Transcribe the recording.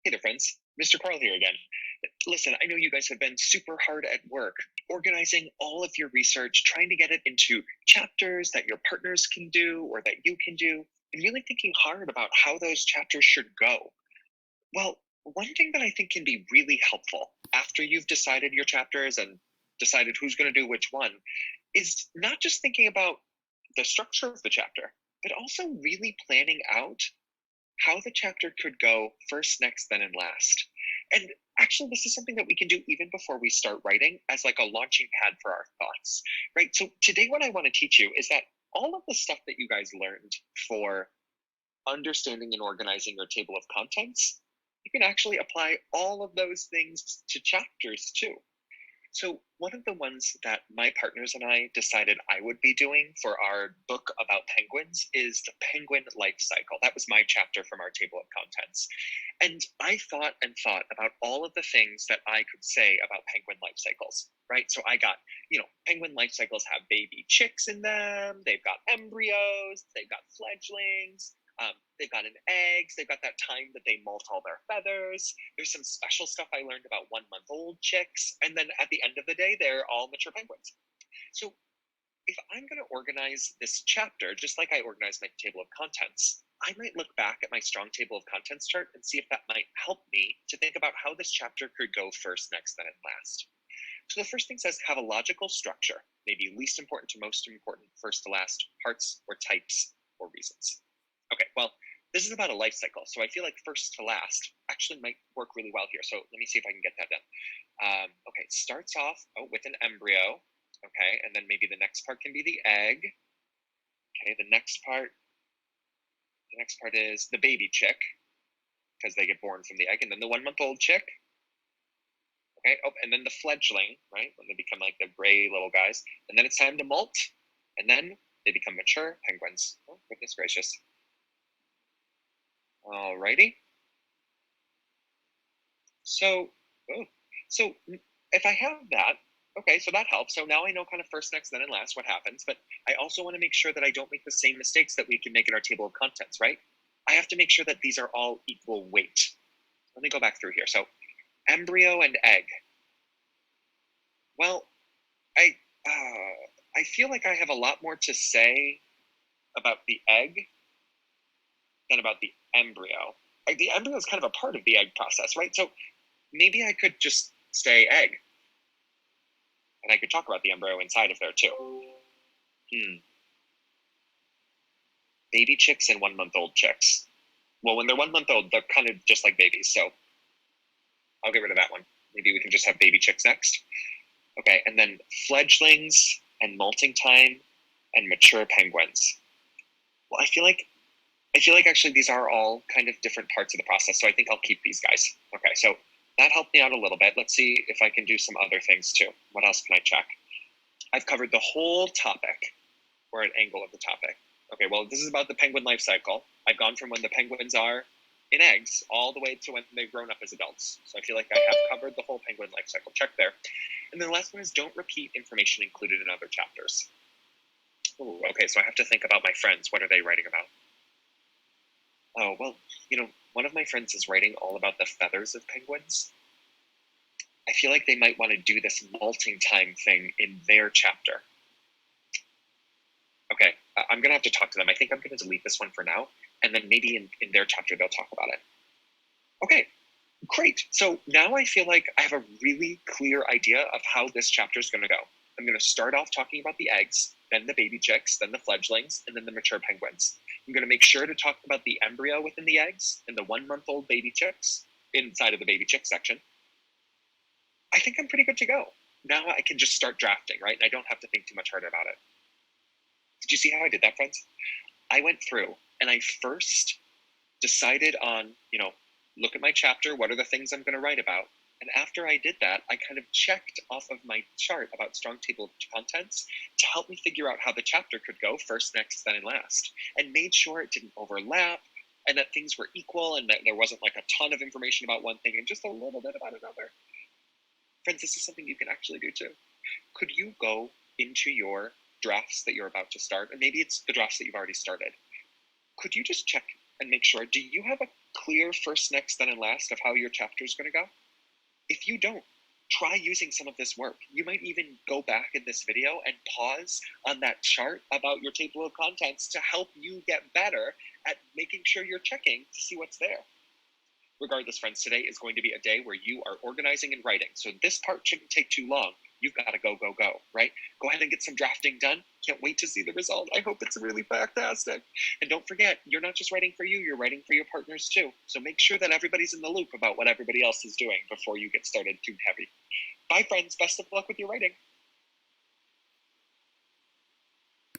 Hey there, friends. Mr. Carl here again. Listen, I know you guys have been super hard at work organizing all of your research, trying to get it into chapters that your partners can do or that you can do, and really thinking hard about how those chapters should go. Well, one thing that I think can be really helpful after you've decided your chapters and decided who's going to do which one is not just thinking about the structure of the chapter, but also really planning out how the chapter could go first, next, then, and last. And actually, this is something that we can do even before we start writing as like a launching pad for our thoughts, right? So today, what I want to teach you is that all of the stuff that you guys learned for understanding and organizing your table of contents, you can actually apply all of those things to chapters too. So, one of the ones that my partners and I decided I would be doing for our book about penguins is the penguin life cycle. That was my chapter from our table of contents. And I thought and thought about all of the things that I could say about penguin life cycles, right? So I got, penguin life cycles have baby chicks in them, they've got embryos, they've got fledglings, they've got an eggs, they've got that time that they molt all their feathers. There's some special stuff I learned about 1 month old chicks. And then at the end of the day, they're all mature penguins. So if I'm going to organize this chapter, just like I organize my table of contents, I might look back at my strong table of contents chart and see if that might help me to think about how this chapter could go first, next, then, and last. So the first thing says have a logical structure, maybe least important to most important, first to last, parts or types or reasons. Okay, well, this is about a life cycle, so I feel like first to last actually might work really well here. So let me see if I can get that done. Okay, it starts off with an embryo, okay, and then maybe the next part can be the egg. Okay, the next part is the baby chick, because they get born from the egg, and then the 1 month old chick. Okay, and then the fledgling, right, when they become like the gray little guys, and then it's time to molt, and then they become mature penguins. Oh, goodness gracious. Alrighty. So, oh, so if I have that, okay, so that helps. So now I know kind of first, next, then, and last what happens. But I also want to make sure that I don't make the same mistakes that we can make in our table of contents, right? I have to make sure that these are all equal weight. Let me go back through here. So embryo and egg. Well, I I feel like I have a lot more to say about the egg than about the embryo. Like the embryo is kind of a part of the egg process, right? So maybe I could just say egg, and I could talk about the embryo inside of there too. Baby chicks and 1 month old chicks. Well, when they're 1 month old, they're kind of just like babies, so I'll get rid of that one. Maybe we can just have baby chicks next. Okay, and then fledglings and molting time and mature penguins. Well, I feel like actually these are all kind of different parts of the process, so I think I'll keep these guys. Okay, so that helped me out a little bit. Let's see if I can do some other things too. What else can I check? I've covered the whole topic, or an angle of the topic. Okay, well, this is about the penguin life cycle. I've gone from when the penguins are in eggs all the way to when they've grown up as adults. So I feel like I have covered the whole penguin life cycle. Check there. And then the last one is don't repeat information included in other chapters. Ooh, okay, so I have to think about my friends. What are they writing about? Oh, well, one of my friends is writing all about the feathers of penguins. I feel like they might want to do this molting time thing in their chapter. Okay, I'm going to have to talk to them. I think I'm going to delete this one for now, and then maybe in their chapter they'll talk about it. Okay, great. So now I feel like I have a really clear idea of how this chapter is going to go. I'm going to start off talking about the eggs, then the baby chicks, then the fledglings, and then the mature penguins. I'm going to make sure to talk about the embryo within the eggs and the 1 month old baby chicks inside of the baby chick section. I think I'm pretty good to go. Now I can just start drafting, right? And I don't have to think too much harder about it. Did you see how I did that, friends? I went through and I first decided on, look at my chapter, what are the things I'm going to write about? And after I did that, I kind of checked off of my chart about strong table of contents to help me figure out how the chapter could go first, next, then, and last, and made sure it didn't overlap and that things were equal and that there wasn't like a ton of information about one thing and just a little bit about another. Friends, this is something you can actually do too. Could you go into your drafts that you're about to start, and maybe it's the drafts that you've already started, could you just check and make sure, do you have a clear first, next, then, and last of how your chapter is going to go? If you don't, try using some of this work. You might even go back in this video and pause on that chart about your table of contents to help you get better at making sure you're checking to see what's there. Regardless, friends, today is going to be a day where you are organizing and writing. So this part shouldn't take too long. You've got to go, right? Go ahead and get some drafting done. Can't wait to see the result. I hope it's really fantastic. And don't forget, you're not just writing for you, you're writing for your partners too. So make sure that everybody's in the loop about what everybody else is doing before you get started too heavy. Bye, friends. Best of luck with your writing.